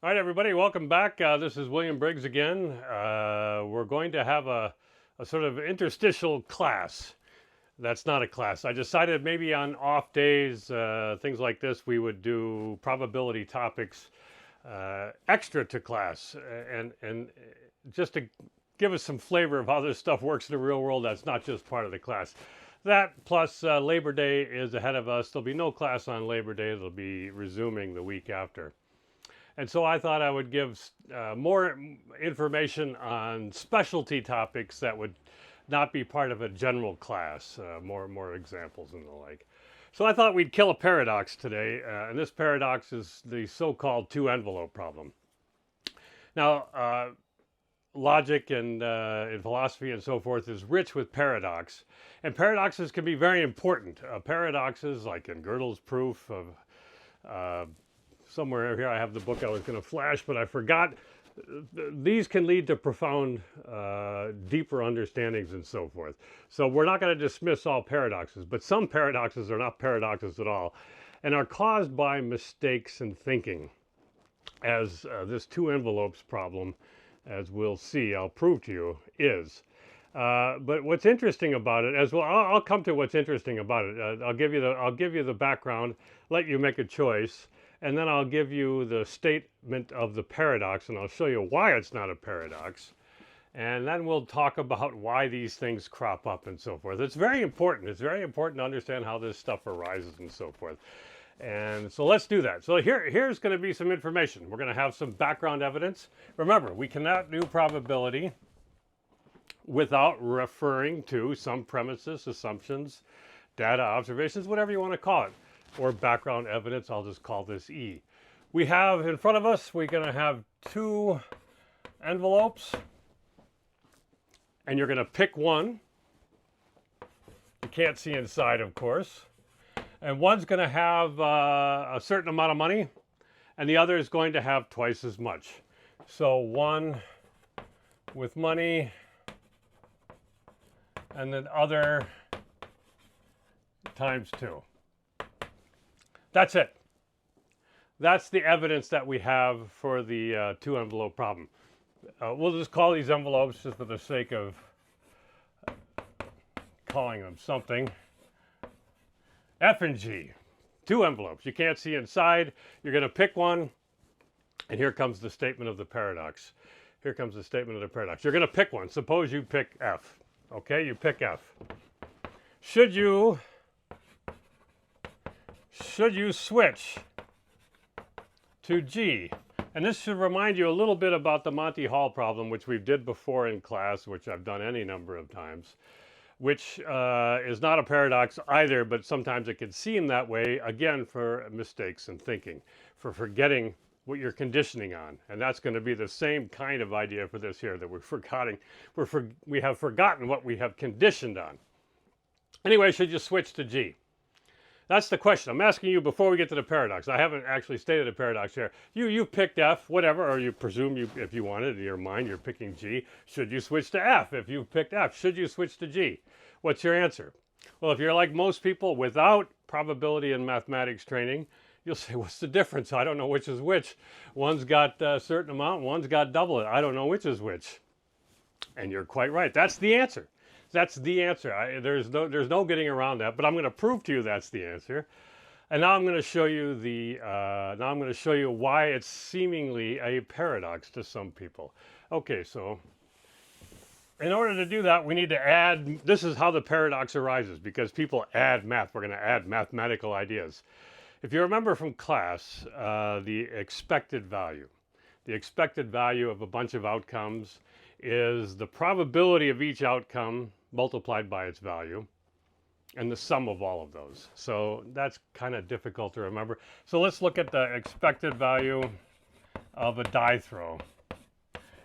All right, everybody, welcome back. This is William Briggs again. We're going to have a sort of interstitial class. That's not a class. I decided maybe on off days, things like this, we would do probability topics extra to class, and just to give us some flavor of how this stuff works in the real world. That's not just part of the class. That plus Labor Day is ahead of us. There'll be no class on Labor Day. They'll be resuming the week after. And so I thought I would give more information on specialty topics that would not be part of a general class, more examples and the like. So I thought we'd kill a paradox today, and this paradox is the so-called two-envelope problem. Now, logic and in philosophy and so forth is rich with paradox, and paradoxes can be very important. Paradoxes, like in Gödel's proof of somewhere here I have the book I was going to flash, but I forgot. These can lead to profound, deeper understandings and so forth. So we're not going to dismiss all paradoxes, but some paradoxes are not paradoxes at all and are caused by mistakes in thinking, as this two envelopes problem, as we'll see, I'll prove to you, is. But what's interesting about it, as well, I'll come to what's interesting about it. I'll give you the background, let you make a choice. And then I'll give you the statement of the paradox, and I'll show you why it's not a paradox. And then we'll talk about why these things crop up and so forth. It's very important. It's very important to understand how this stuff arises and so forth. And so let's do that. So here's going to be some information. We're going to have some background evidence. Remember, we cannot do probability without referring to some premises, assumptions, data, observations, whatever you want to call it, or background evidence. I'll just call this E. We have in front of us, we're going to have two envelopes, and you're going to pick one. You can't see inside, of course. And one's going to have a certain amount of money, and the other is going to have twice as much. So one with money, and the other times two. That's it. That's the evidence that we have for the two envelope problem. We'll just call these envelopes, just for the sake of calling them something, F and G. Two envelopes. You can't see inside. You're going to pick one, and here comes the statement of the paradox. Here comes the statement of the paradox. You're going to pick one. Suppose you pick F. Okay, you pick F. Should you switch to G? And this should remind you a little bit about the Monty Hall problem, which we did before in class, which I've done any number of times, which is not a paradox either, but sometimes it can seem that way, again, for mistakes in thinking, for forgetting what you're conditioning on. And that's going to be the same kind of idea for this here, that we have forgotten what we have conditioned on. Anyway, should you switch to G? That's the question. I'm asking you before we get to the paradox. I haven't actually stated a paradox here. You picked F, whatever, or you presume if you wanted in your mind, you're picking G. Should you switch to F? If you picked F, should you switch to G? What's your answer? Well, if you're like most people without probability and mathematics training, you'll say, what's the difference? I don't know which is which. One's got a certain amount, one's got double it. I don't know which is which. And you're quite right. That's the answer. That's the answer. There's no getting around that. But I'm going to prove to you that's the answer. And now I'm going to show you why it's seemingly a paradox to some people. Okay, so in order to do that, we need to add. This is how the paradox arises, because people add math. We're going to add mathematical ideas. If you remember from class, the expected value of a bunch of outcomes is the probability of each outcome multiplied by its value, and the sum of all of those. So that's kind of difficult to remember. So let's look at the expected value of a die throw.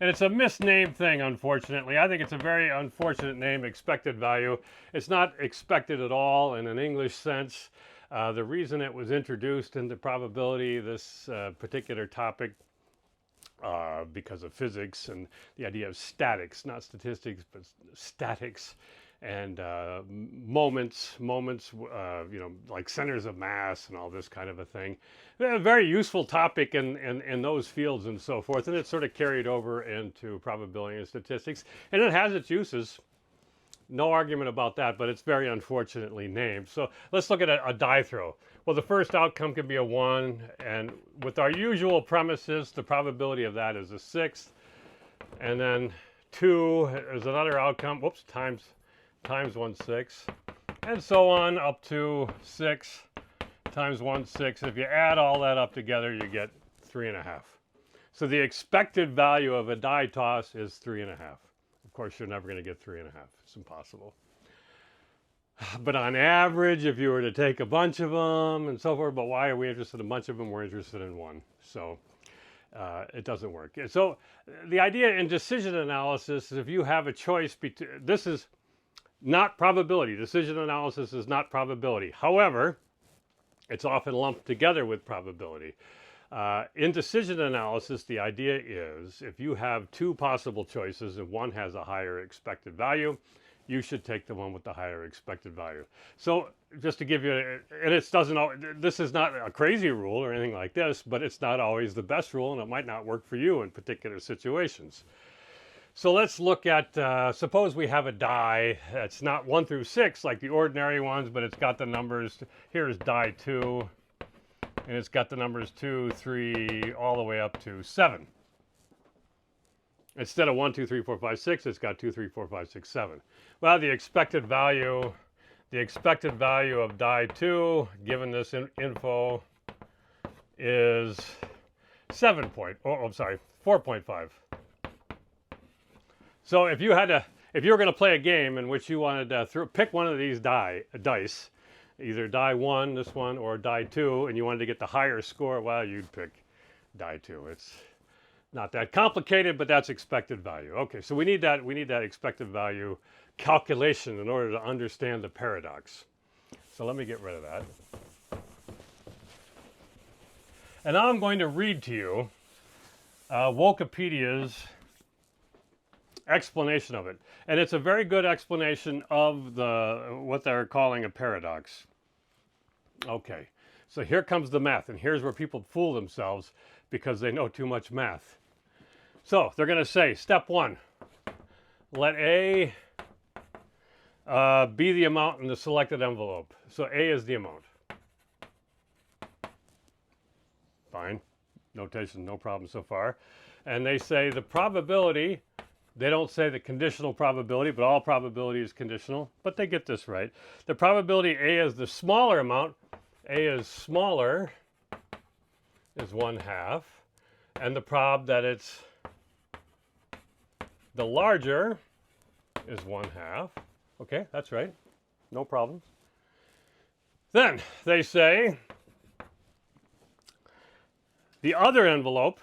And it's a misnamed thing, unfortunately. I think it's a very unfortunate name, expected value. It's not expected at all in an English sense. The reason it was introduced into probability, this particular topic, because of physics and the idea of statics, not statistics, but statics, and moments, you know, like centers of mass and all this kind of a thing. A very useful topic in those fields and so forth, and it's sort of carried over into probability and statistics, and it has its uses. No argument about that, but it's very unfortunately named. So let's look at a die throw. Well, the first outcome can be a 1, and with our usual premises, the probability of that is a 6th, and then 2 is another outcome, whoops, times 1/6, and so on up to 6 times 1/6. If you add all that up together, you get 3.5. So the expected value of a die toss is 3.5. Of course, you're never going to get 3.5. It's impossible. But on average, if you were to take a bunch of them and so forth, but why are we interested in a bunch of them? We're interested in one. So it doesn't work. So the idea in decision analysis is if you have a choice between, this is not probability. Decision analysis is not probability. However, it's often lumped together with probability. In decision analysis, the idea is if you have two possible choices and one has a higher expected value, you should take the one with the higher expected value. So just to give you, and this is not a crazy rule or anything like this, but it's not always the best rule, and it might not work for you in particular situations. So let's look at, suppose we have a die that's not 1 through 6 like the ordinary ones, but it's got the numbers, here's die 2, and it's got the numbers 2, 3, all the way up to 7. Instead of 1, 2, 3, 4, 5, 6, it's got 2, 3, 4, 5, 6, 7. Well, the expected value of die 2, given this info, is 4.5. So if you were going to play a game in which you wanted to pick one of these dice, either die 1, this one, or die 2, and you wanted to get the higher score, well, you'd pick die 2. It's not that complicated, but that's expected value. Okay, so we need that expected value calculation in order to understand the paradox. So let me get rid of that. And now I'm going to read to you Wikipedia's explanation of it. And it's a very good explanation of what they're calling a paradox. Okay, so here comes the math, and here's where people fool themselves because they know too much math. So they're going to say, step 1, let A be the amount in the selected envelope. So A is the amount. Fine, notation, no problem so far. And they say the probability, they don't say the conditional probability, but all probability is conditional, but they get this right. The probability A is the smaller amount, A is smaller, is 1/2, and the prob that it's the larger is 1/2. Okay, that's right. No problem. Then they say the other envelope,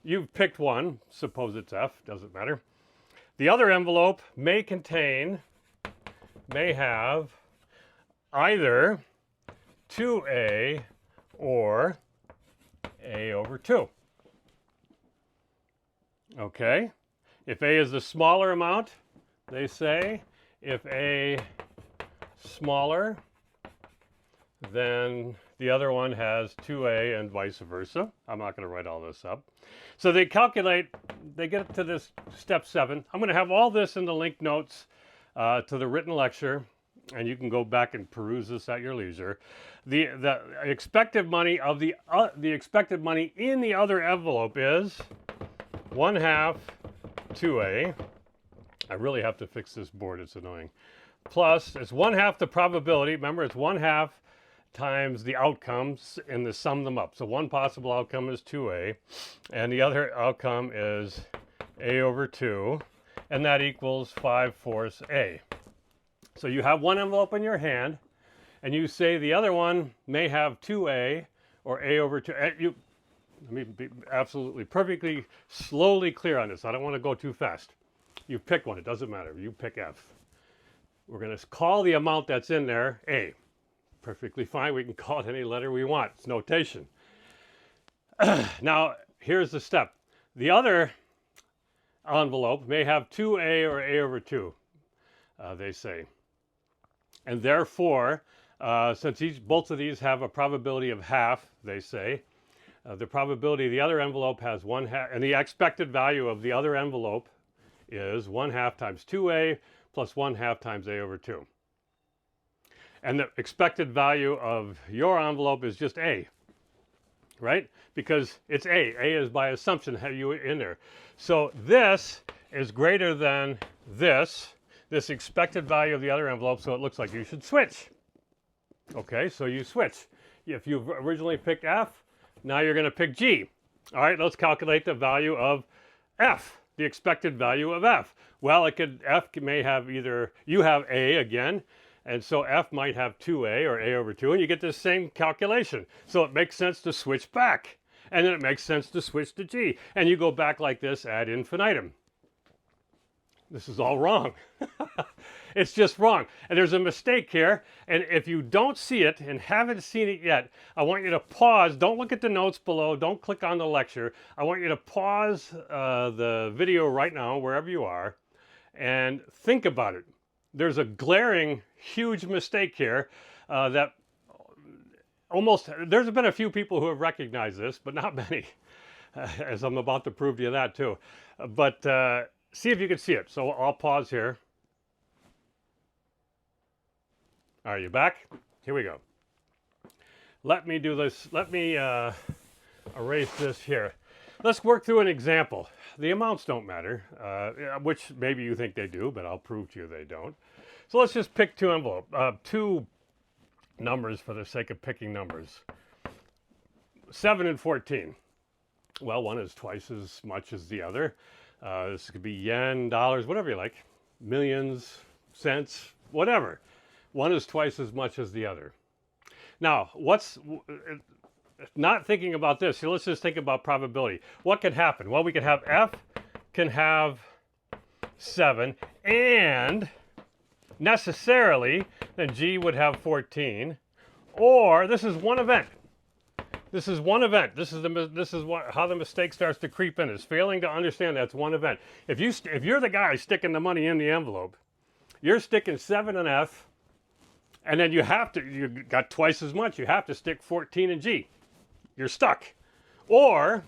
you've picked one, suppose it's F, doesn't matter. The other envelope may have either 2A or A over 2. Okay? If A is the smaller amount, they say, if A smaller, then the other one has 2A and vice versa. I'm not going to write all this up. So they calculate, they get to this step 7. I'm going to have all this in the link notes to the written lecture, and you can go back and peruse this at your leisure. The expected money of the expected money in the other envelope is 1/2 2A. I really have to fix this board, it's annoying. Plus, it's 1/2 the probability. Remember, it's 1/2 times the outcomes, and sum them up. So one possible outcome is 2A, and the other outcome is A over 2, and that equals 5/4 A. So you have one envelope in your hand, and you say the other one may have 2A or A over 2. Let me be absolutely perfectly slowly clear on this. I don't want to go too fast. You pick one, it doesn't matter. You pick F. We're going to call the amount that's in there A. Perfectly fine. We can call it any letter we want. It's notation. Now, here's the step. The other envelope may have 2A or A over 2, they say. And therefore, since both of these have a probability of half, they say, the probability of the other envelope has 1/2, and the expected value of the other envelope is 1/2 times 2a plus 1/2 times a over 2. And the expected value of your envelope is just a, right? Because it's a. A is by assumption, have you in there. So this is greater than this expected value of the other envelope, so it looks like you should switch. Okay, so you switch. If you originally picked F, now you're going to pick G. All right, let's calculate the value of F, the expected value of F. Well, F may have either, you have A again, and so F might have 2A or A over 2, and you get the same calculation. So it makes sense to switch back, and then it makes sense to switch to G. And you go back like this ad infinitum. This is all wrong. It's just wrong. And there's a mistake here. And if you don't see it and haven't seen it yet, I want you to pause. Don't look at the notes below. Don't click on the lecture. I want you to pause the video right now, wherever you are, and think about it. There's a glaring, huge mistake here that there's been a few people who have recognized this, but not many, as I'm about to prove to you that too. But see if you can see it. So I'll pause here. Are you back? Here we go. Let me do this. Let me erase this here. Let's work through an example. The amounts don't matter, which maybe you think they do, but I'll prove to you they don't. So let's just pick two numbers for the sake of picking numbers. 7 and 14. Well, one is twice as much as the other. This could be yen, dollars, whatever you like, millions, cents, whatever. One is twice as much as the other. Now, not thinking about this, so let's just think about probability. What could happen? Well, we could have F can have 7, and necessarily, then G would have 14, or this is one event. This is one event. This is how the mistake starts to creep in, is failing to understand that's one event. If you're the guy sticking the money in the envelope, you're sticking 7 in F, and then you got twice as much. You have to stick 14 in G. You're stuck. Or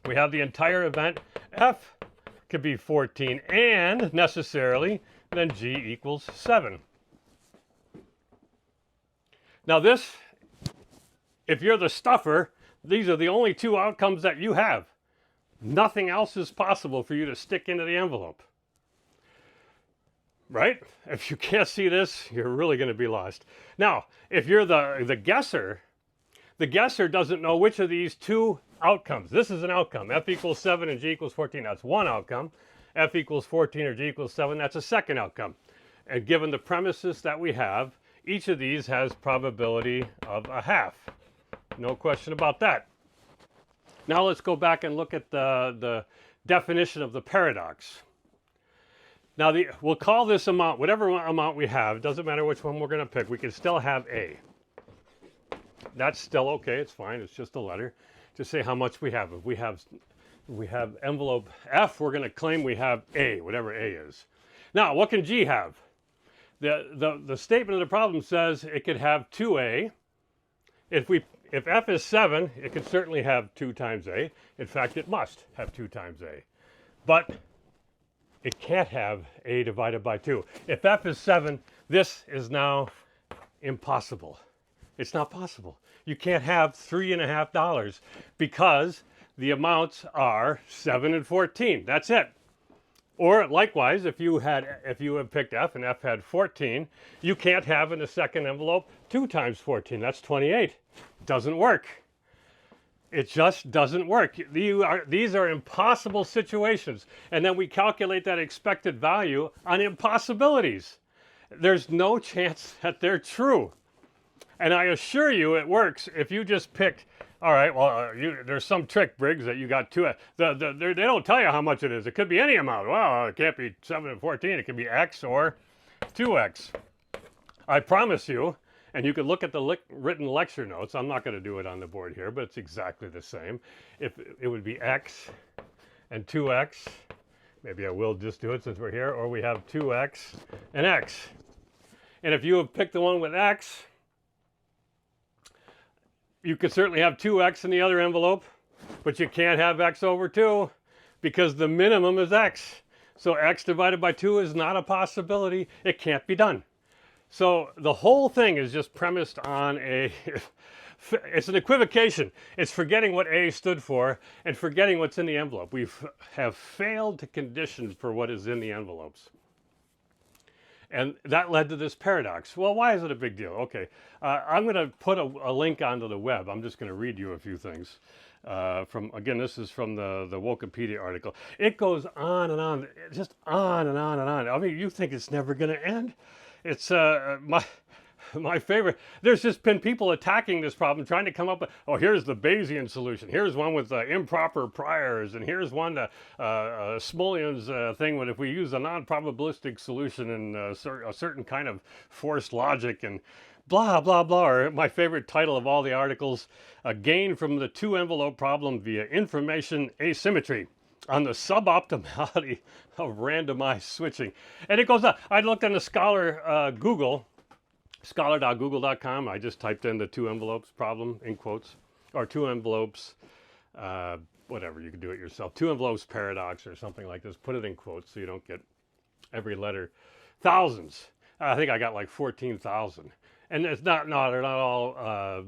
we have the entire event. F could be 14 and necessarily then G equals 7. Now this, if you're the stuffer, these are the only two outcomes that you have. Nothing else is possible for you to stick into the envelope. Right? If you can't see this, you're really going to be lost. Now, if you're the guesser doesn't know which of these two outcomes. This is an outcome. F equals 7 and G equals 14. That's one outcome. F equals 14 or G equals 7. That's a second outcome. And given the premises that we have, each of these has probability of a half. No question about that. Now let's go back and look at the definition of the paradox. Now, we'll call this amount, whatever amount we have, doesn't matter which one we're going to pick, we can still have A. That's still okay, it's fine, it's just a letter. Just say how much we have. If we have envelope F, we're going to claim we have A, whatever A is. Now, what can G have? The statement of the problem says it could have 2A. If F is 7, it could certainly have 2 times A. In fact, it must have 2 times A. But it can't have A divided by 2. If F is 7, this is now impossible. It's not possible. You can't have $3.50 because the amounts are 7 and 14. That's it. Or likewise, if you had picked F and F had 14, you can't have in the second envelope 2 times 14. That's 28. Doesn't work. It just doesn't work. These are impossible situations. And then we calculate that expected value on impossibilities. There's no chance that they're true. And I assure you it works if you just picked, all right, well, there's some trick, Briggs, that you got 2. They don't tell you how much it is. It could be any amount. Well, it can't be 7 and 14. It could be X or 2X. I promise you, and you can look at the written lecture notes. I'm not going to do it on the board here, but it's exactly the same. If it would be X and 2X. Maybe I will just do it since we're here. Or we have 2X and X. And if you have picked the one with X, you could certainly have 2X in the other envelope, but you can't have X over 2 because the minimum is X. So X divided by 2 is not a possibility. It can't be done. So the whole thing is just premised on it's an equivocation. It's forgetting what A stood for and forgetting what's in the envelope. We have failed to condition for what is in the envelopes. And that led to this paradox. Well, why is it a big deal? Okay, I'm going to put a link onto the web. I'm just going to read you a few things. Again, this is from the Wikipedia article. It goes on and on, just on and on and on. I mean, you think it's never going to end. It's my favorite. There's just been people attacking this problem, trying to come up with, oh, here's the Bayesian solution. Here's one with improper priors, and here's one, Smolyan's thing, when if we use a non-probabilistic solution and a certain kind of forced logic and blah, blah, blah. Or my favorite title of all the articles, a gain from the two-envelope problem via information asymmetry on the suboptimality of randomized switching. And it goes on. I looked on the Scholar Google, scholar.google.com. I just typed in the two envelopes problem in quotes, or two envelopes, whatever, you can do it yourself. Two envelopes paradox or something like this. Put it in quotes so you don't get every letter. Thousands. I think I got like 14,000. And it's they're not all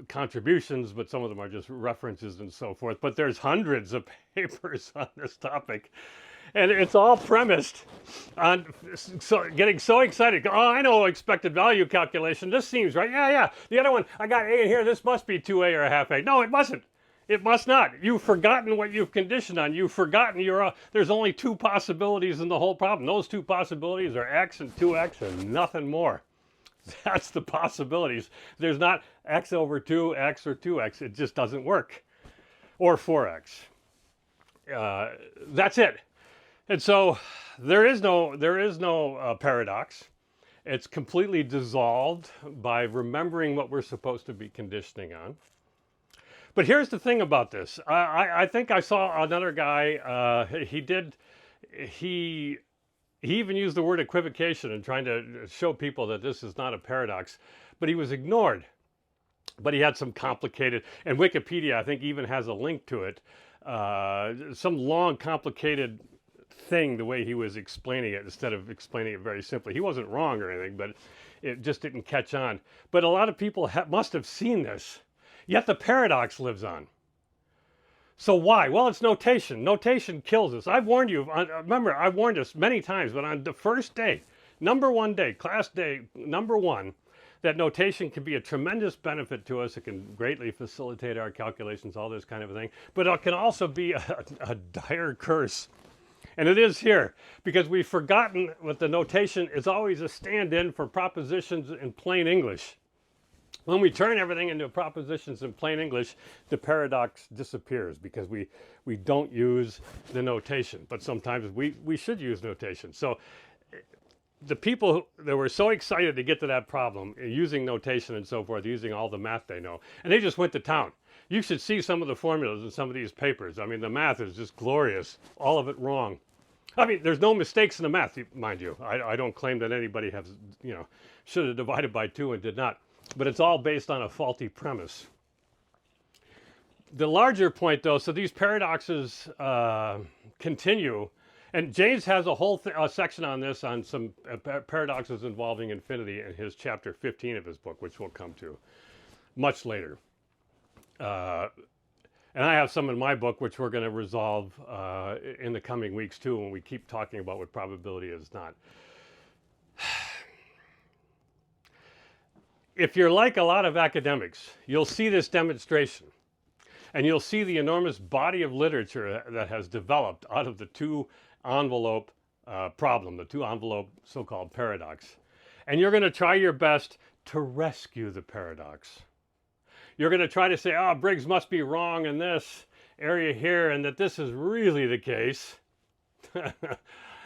contributions, but some of them are just references and so forth. But there's hundreds of papers on this topic. And it's all premised on getting so excited. Oh, I know expected value calculation. This seems right. Yeah. The other one, I got A in here. This must be 2A or a half A. No, it mustn't. It must not. You've forgotten what you've conditioned on. You've forgotten there's only two possibilities in the whole problem. Those two possibilities are X and 2X and nothing more. That's the possibilities. There's not X over 2, X or 2X. It just doesn't work. Or 4X. That's it. And so there is no paradox. It's completely dissolved by remembering what we're supposed to be conditioning on. But here's the thing about this. I think I saw another guy, he even used the word equivocation in trying to show people that this is not a paradox, but he was ignored. But he had some complicated, and Wikipedia, I think, even has a link to it, some long, complicated thing, the way he was explaining it, instead of explaining it very simply. He wasn't wrong or anything, but it just didn't catch on. But a lot of people must have seen this, yet the paradox lives on. So why? Well, it's notation. Notation kills us. I've warned you. Remember, I've warned us many times, but on the first day, number 1 day, class day, number 1, that notation can be a tremendous benefit to us. It can greatly facilitate our calculations, all this kind of a thing. But it can also be a dire curse. And it is here, because we've forgotten what the notation is always a stand-in for propositions in plain English. When we turn everything into propositions in plain English, the paradox disappears because we don't use the notation. But sometimes we should use notation. So the people that were so excited to get to that problem, using notation and so forth, using all the math they know, and they just went to town. You should see some of the formulas in some of these papers. I mean, the math is just glorious. All of it wrong. I mean, there's no mistakes in the math, mind you. I don't claim that anybody should have divided by 2 and did not. But it's all based on a faulty premise. The larger point, though, so these paradoxes continue. And James has a whole section on this, on some paradoxes involving infinity in his chapter 15 of his book, which we'll come to much later. And I have some in my book, which we're going to resolve in the coming weeks, too, when we keep talking about what probability is not. If you're like a lot of academics, you'll see this demonstration. And you'll see the enormous body of literature that has developed out of the two-envelope problem, the two-envelope so-called paradox. And you're going to try your best to rescue the paradox. You're going to try to say, oh, Briggs must be wrong in this area here, and that this is really the case.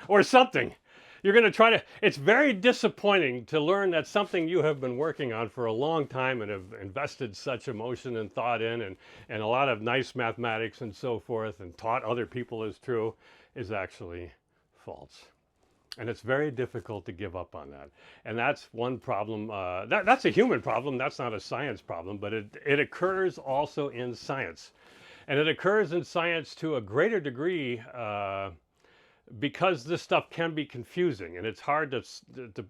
Or something. You're going to try to, it's very disappointing to learn that something you have been working on for a long time and have invested such emotion and thought in, and a lot of nice mathematics and so forth, and taught other people is true, is actually false. And it's very difficult to give up on that. And that's one problem. That's a human problem. That's not a science problem, but it occurs also in science. And it occurs in science to a greater degree because this stuff can be confusing. And it's hard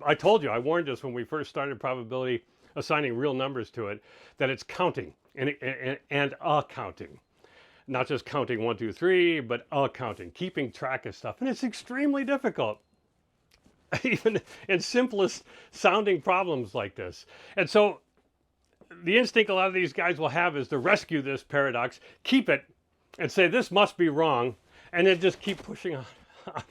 I told you, I warned us when we first started probability, assigning real numbers to it, that it's counting and counting. Not just counting 1, 2, 3, but counting, keeping track of stuff. And it's extremely difficult. Even in simplest sounding problems like this. And so the instinct a lot of these guys will have is to rescue this paradox, keep it, and say this must be wrong, and then just keep pushing on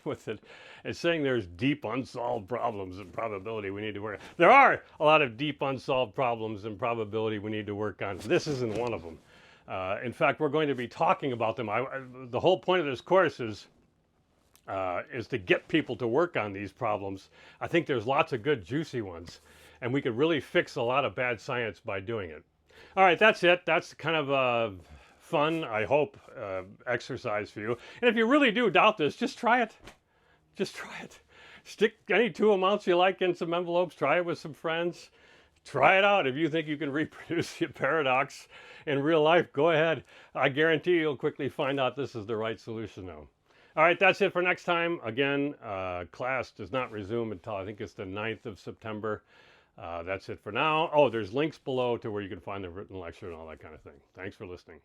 with it and saying there's deep unsolved problems in probability we need to work on. There are a lot of deep unsolved problems in probability we need to work on. This isn't one of them. In fact, we're going to be talking about them. The whole point of this course is to get people to work on these problems. I think there's lots of good, juicy ones, and we could really fix a lot of bad science by doing it. All right, that's it. That's kind of a fun, I hope, exercise for you. And if you really do doubt this, just try it. Just try it. Stick any 2 amounts you like in some envelopes. Try it with some friends. Try it out. If you think you can reproduce the paradox in real life, go ahead. I guarantee you'll quickly find out this is the right solution now. All right, that's it for next time. Again, class does not resume until I think it's the 9th of September. That's it for now. Oh, there's links below to where you can find the written lecture and all that kind of thing. Thanks for listening.